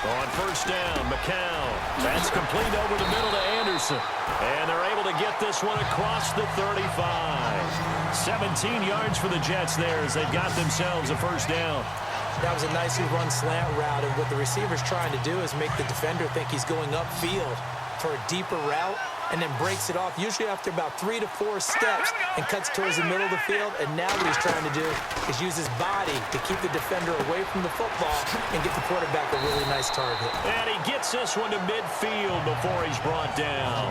On first down, McCown. That's complete over the middle to Anderson. And they're able to get this one across the 35. 17 yards for the Jets there as they've got themselves a first down. That was a nicely run slant route, and what the receiver's trying to do is make the defender think he's going upfield for a deeper route, and then breaks it off, usually after about 3 to 4 steps, and cuts towards the middle of the field. And now what he's trying to do is use his body to keep the defender away from the football and get the quarterback a really nice target. And he gets this one to midfield before he's brought down.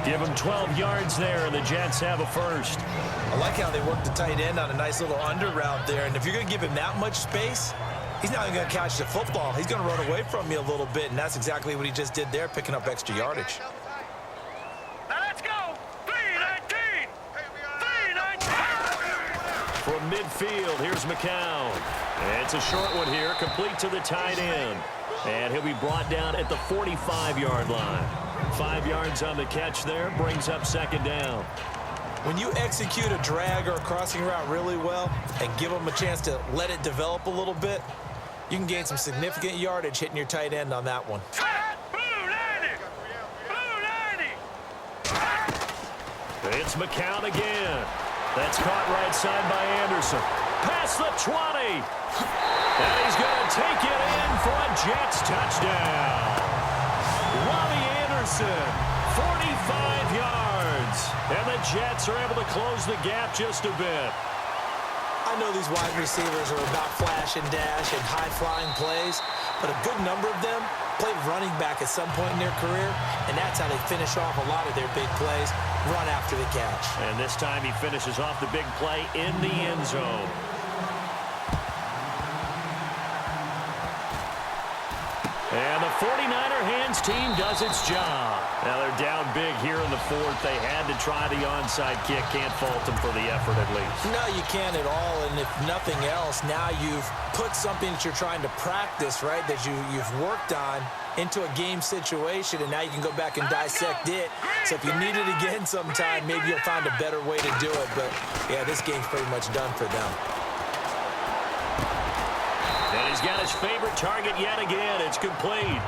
Give him 12 yards there, and the Jets have a first. I like how they work the tight end on a nice little under route there, and if you're going to give him that much space, he's not even going to catch the football. He's going to run away from you a little bit, and that's exactly what he just did there, picking up extra yardage. From midfield, here's McCown. And it's a short one here, complete to the tight end. And he'll be brought down at the 45-yard line. 5 yards on the catch there, brings up second down. When you execute a drag or a crossing route really well and give them a chance to let it develop a little bit, you can gain some significant yardage hitting your tight end on that one. It's McCown again. That's caught right side by Anderson. Past the 20. And he's going to take it in for a Jets touchdown. Robbie Anderson, 45 yards. And the Jets are able to close the gap just a bit. I know these wide receivers are about flash and dash and high-flying plays, but a good number of them played running back at some point in their career, and that's how they finish off a lot of their big plays, run after the catch. And this time he finishes off the big play in the end zone. And the 49er hands team does its job. Now they're down big here in the fourth. They had to try the onside kick. Can't fault them for the effort at least. No, you can't at all. And if nothing else, now you've put something that you're trying to practice, right, that you've worked on into a game situation, and now you can go back and dissect it. So if you need it again sometime, maybe you'll find a better way to do it. But, yeah, this game's pretty much done for them. And he's got his favorite target yet again. It's complete.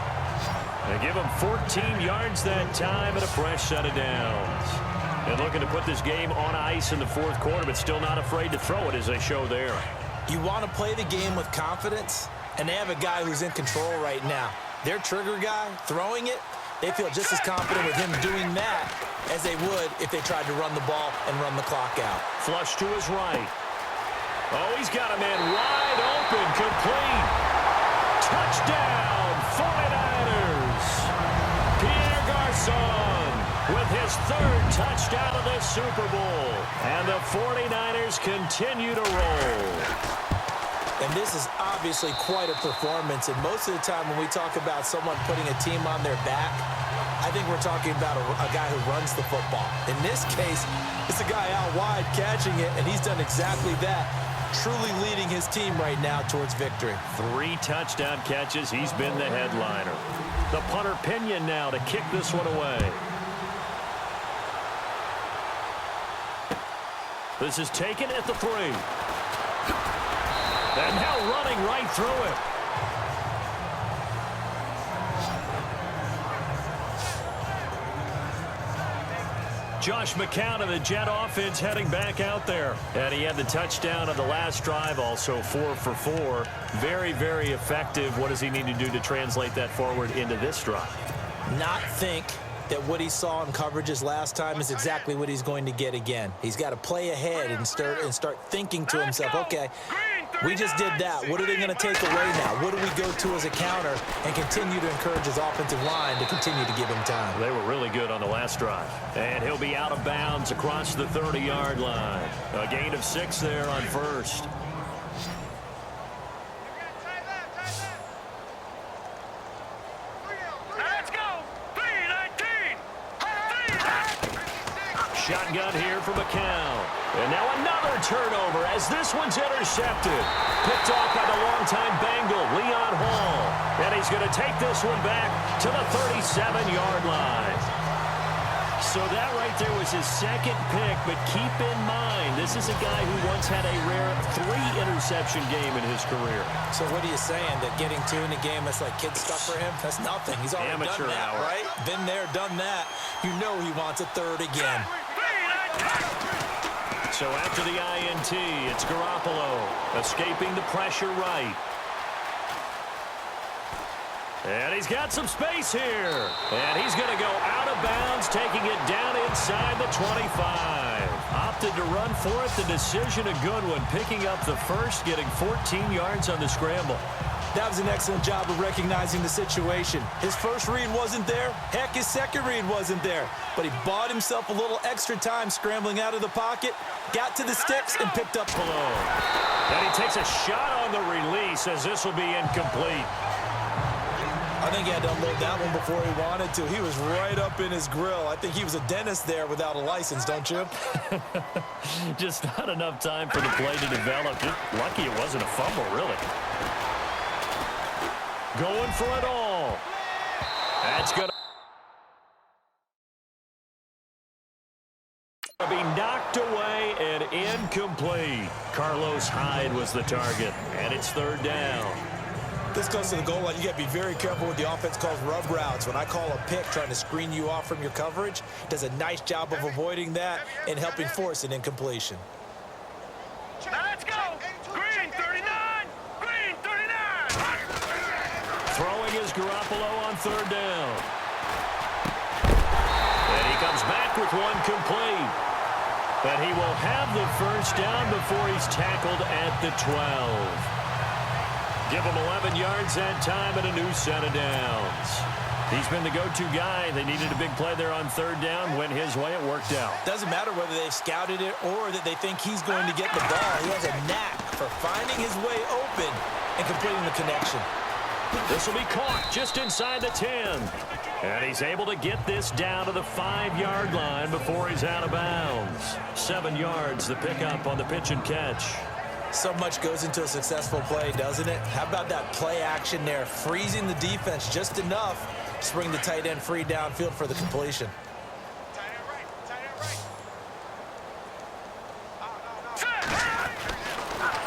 They give him 14 yards that time and a fresh set of downs. And looking to put this game on ice in the fourth quarter, but still not afraid to throw it as they show there. You want to play the game with confidence, and they have a guy who's in control right now. Their trigger guy throwing it, they feel just as confident with him doing that as they would if they tried to run the ball and run the clock out. Flush to his right. Oh, he's got a man wide open, complete. Touchdown, 49ers. Pierre Garçon with his third touchdown of this Super Bowl. And the 49ers continue to roll. And this is obviously quite a performance. And most of the time when we talk about someone putting a team on their back, I think we're talking about a guy who runs the football. In this case, it's a guy out wide catching it, and he's done exactly that. Truly leading his team right now towards victory. 3 touchdown catches. He's been the headliner. The punter Pinion now to kick this one away. This is taken at the 3. And now running right through it. Josh McCown of the Jet offense heading back out there. And he had the touchdown of the last drive, also 4 for 4. Very, very effective. What does he need to do to translate that forward into this drive? Not think that what he saw in coverages last time is exactly what he's going to get again. He's got to play ahead and start thinking to himself, okay, we just did that. What are they going to take away now? What do we go to as a counter? And continue to encourage his offensive line to continue to give him time. They were really good on the last drive. And he'll be out of bounds across the 30-yard line. A gain of 6 there on first. Shotgun here for McCown. And now another turnover as this one's intercepted. Picked off by the longtime Bengal, Leon Hall. And he's going to take this one back to the 37-yard line. So that right there was his second pick, but keep in mind, this is a guy who once had a rare 3-interception game in his career. So what are you saying, that getting 2 in a game, that's like kid stuff for him? That's nothing. He's already Amateur done that, hour. right? Been there, done that. You know he wants a third again. So after the INT, it's Garoppolo escaping the pressure right. And he's got some space here. And he's going to go out of bounds, taking it down inside the 25. Opted to run for it. The decision a good one, picking up the first, getting 14 yards on the scramble. That was an excellent job of recognizing the situation. His first read wasn't there. Heck, his second read wasn't there. But he bought himself a little extra time scrambling out of the pocket, got to the sticks, and picked up below. And he takes a shot on the release as this will be incomplete. I think he had to unload that one before he wanted to. He was right up in his grill. I think he was a dentist there without a license, don't you? Just not enough time for the play to develop. Just lucky it wasn't a fumble, really. Going for it all. That's going to be knocked away and incomplete. Carlos Hyde was the target, and it's third down. This goes to the goal line. You got to be very careful with the offense calls rub routes. When I call a pick trying to screen you off from your coverage, does a nice job of avoiding that and helping force an incompletion. Let's go! Green 39! Green 39! Throwing is Garoppolo on third down. And he comes back with one complete. But he will have the first down before he's tackled at the 12. Give him 11 yards that time and a new set of downs. He's been the go-to guy. They needed a big play there on third down. Went his way. It worked out. Doesn't matter whether they've scouted it or that they think he's going to get the ball. He has a knack for finding his way open and completing the connection. This will be caught just inside the 10. And he's able to get this down to the 5-yard line before he's out of bounds. 7 yards, the pickup on the pitch and catch. So much goes into a successful play, doesn't it? How about that play action there, freezing the defense just enough to bring the tight end free downfield for the completion.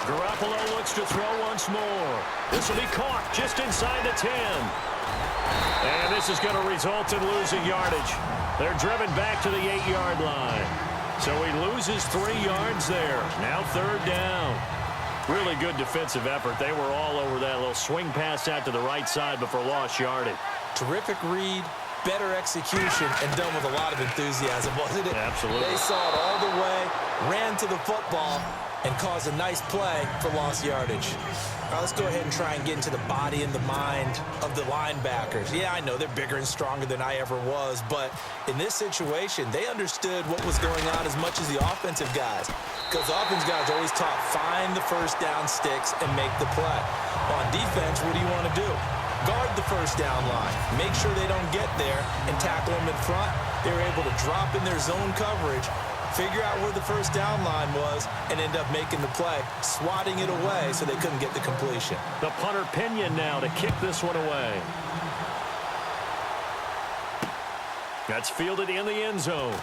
Garoppolo looks to throw once more. This will be caught just inside the 10. And this is going to result in losing yardage. They're driven back to the 8-yard line. So he loses 3 yards there. Now third down. Really good defensive effort. They were all over that little swing pass out to the right side before lost yardage. Terrific read, better execution, and done with a lot of enthusiasm, wasn't it? Absolutely. They saw it all the way, ran to the football, and caused a nice play for lost yardage. All right, let's go ahead and try and get into the body and the mind of the linebackers. Yeah, I know they're bigger and stronger than I ever was, but in this situation, they understood what was going on as much as the offensive guys, because the offensive guys always taught find the first down sticks and make the play. On defense, what do you want to do? Guard the first down line. Make sure they don't get there and tackle them in front. They were able to drop in their zone coverage, figure out where the first down line was, and end up making the play, swatting it away so they couldn't get the completion. The punter Pinion now to kick this one away. That's fielded in the end zone.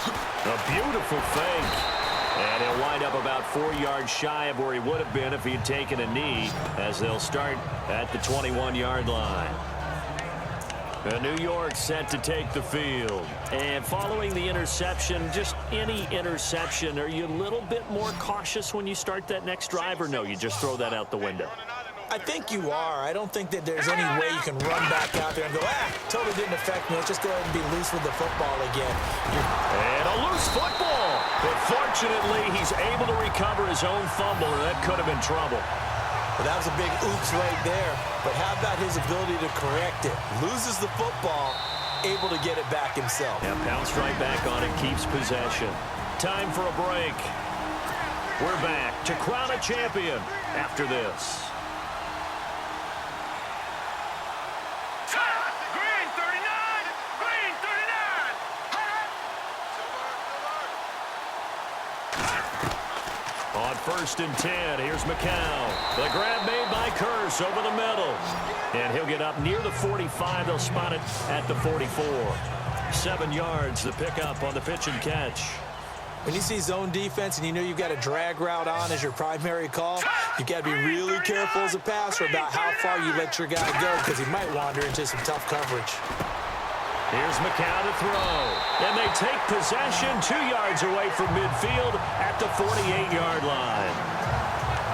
A beautiful fake. And he'll wind up about 4 yards shy of where he would have been if he had taken a knee, as they'll start at the 21-yard line. New York set to take the field. And following the interception, just any interception, are you a little bit more cautious when you start that next drive, or no, you just throw that out the window? I think you are. I don't think that there's any way you can run back out there and go, totally didn't affect me. Let's just go ahead and be loose with the football again. And a loose football. But fortunately, he's able to recover his own fumble, and that could have been trouble. Well, that was a big oops right there. But how about his ability to correct it? Loses the football, able to get it back himself. Yeah, bounced right back on it, keeps possession. Time for a break. We're back to crown a champion after this. Green 39! Green 39! On 1st and 10, here's McCown. The grab made by Kearse over the middle. And he'll get up near the 45. They'll spot it at the 44. 7 yards, the pickup on the pitch and catch. When you see zone defense and you know you've got a drag route on as your primary call, you've got to be really careful as a passer about how far you let your guy go because he might wander into some tough coverage. Here's McCown to throw. And they take possession 2 yards away from midfield at the 48-yard line.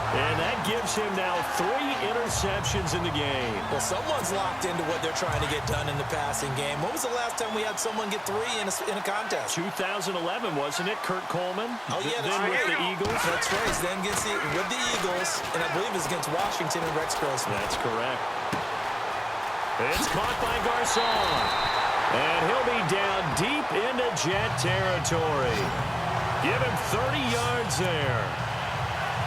And that gives him now 3 interceptions in the game. Well, someone's locked into what they're trying to get done in the passing game. When was the last time we had someone get 3 in a contest? 2011, wasn't it? Kurt Coleman? Oh, yeah, Then with the Eagles. That's right. Then with the Eagles, and I believe it's against Washington and Rex Grossman. That's correct. It's caught by Garcon. And he'll be down deep into Jet territory. Give him 30 yards there.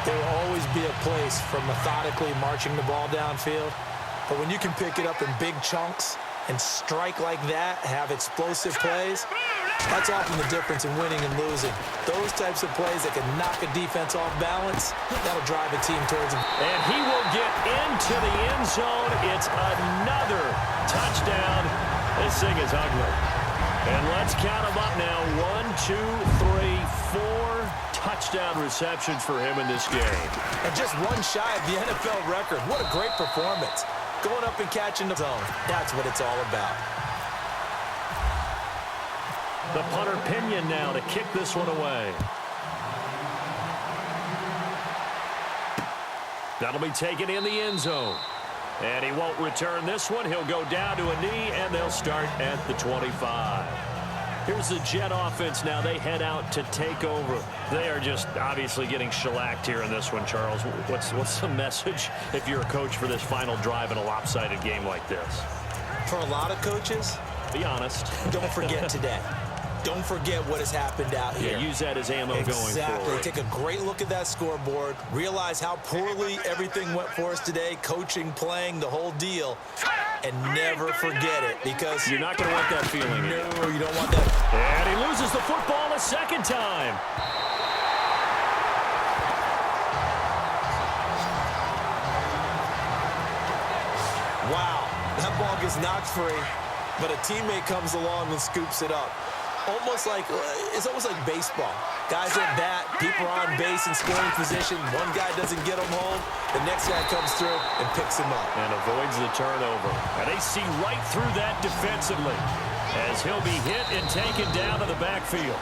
There will always be a place for methodically marching the ball downfield. But when you can pick it up in big chunks and strike like that, have explosive plays, that's often the difference in winning and losing. Those types of plays that can knock a defense off balance, that'll drive a team towards him. And he will get into the end zone. It's another touchdown. This thing is ugly. And let's count them up now. 1, 2, 3, 4 touchdown receptions for him in this game. And just one shy of the NFL record. What a great performance. Going up and catching the zone. That's what it's all about. The punter Pinion now to kick this one away. That'll be taken in the end zone. And he won't return this one. He'll go down to a knee, and they'll start at the 25. Here's the Jet offense now. They head out to take over. They are just obviously getting shellacked here in this one, Charles. What's the message if you're a coach for this final drive in a lopsided game like this? For a lot of coaches, be honest. Don't forget today. Don't forget what has happened out here. Yeah, use that as ammo going forward. Exactly. Take a great look at that scoreboard. Realize how poorly everything went for us today. Coaching, playing, the whole deal. And never forget it because you're not going to want that feeling. No, you don't want that. And he loses the football a second time. Wow. That ball gets knocked free, but a teammate comes along and scoops it up. It's almost like baseball. Guys at bat, people are on base in scoring position. One guy doesn't get him home. The next guy comes through and picks him up. And avoids the turnover. And they see right through that defensively as he'll be hit and taken down to the backfield.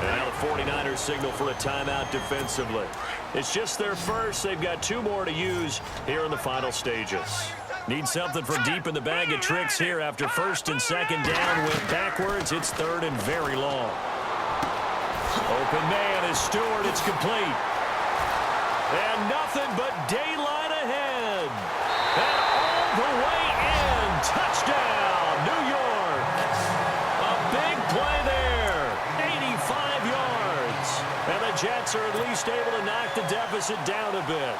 And now the 49ers signal for a timeout defensively. It's just their first. They've got 2 more to use here in the final stages. Need something from deep in the bag of tricks here after first and second down went backwards. It's 3rd and very long. Open man is Stewart. It's complete. And nothing but daylight ahead. And all the way in. Touchdown, New York. A big play there. 85 yards. And the Jets are at least able to knock the deficit down a bit.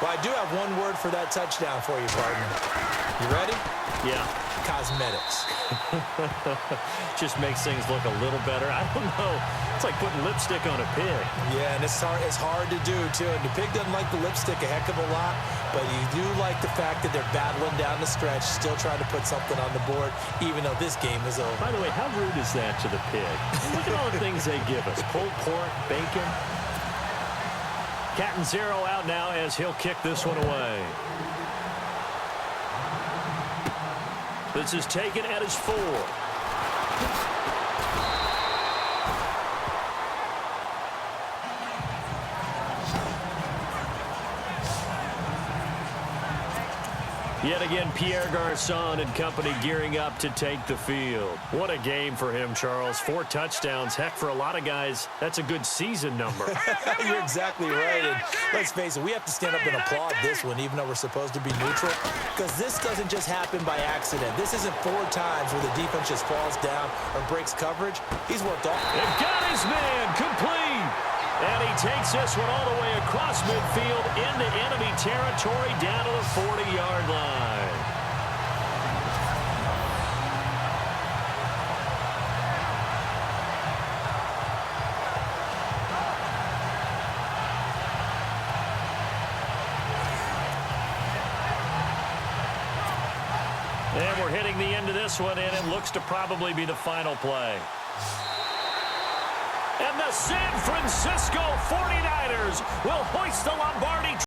Well, I do have one word for that touchdown for you, partner. You ready? Yeah. Cosmetics. Just makes things look a little better. I don't know. It's like putting lipstick on a pig. Yeah, and it's hard to do, too. And the pig doesn't like the lipstick a heck of a lot, but you do like the fact that they're battling down the stretch, still trying to put something on the board, even though this game is over. By the way, how rude is that to the pig? Look at all the things they give us. Pulled pork, bacon. Catanzaro out now as he'll kick this one away. This is taken at his 4. Yet again, Pierre Garcon and company gearing up to take the field. What a game for him, Charles. 4 touchdowns. Heck, for a lot of guys, that's a good season number. You're exactly right. And let's face it, we have to stand up and applaud this one, even though we're supposed to be neutral, because this doesn't just happen by accident. This isn't 4 times where the defense just falls down or breaks coverage. He's worked all. They've got his man complete. And he takes this one all the way across midfield into enemy territory down to the 40-yard line. And we're hitting the end of this one, and it looks to probably be the final play. And the San Francisco 49ers will hoist the Lombardi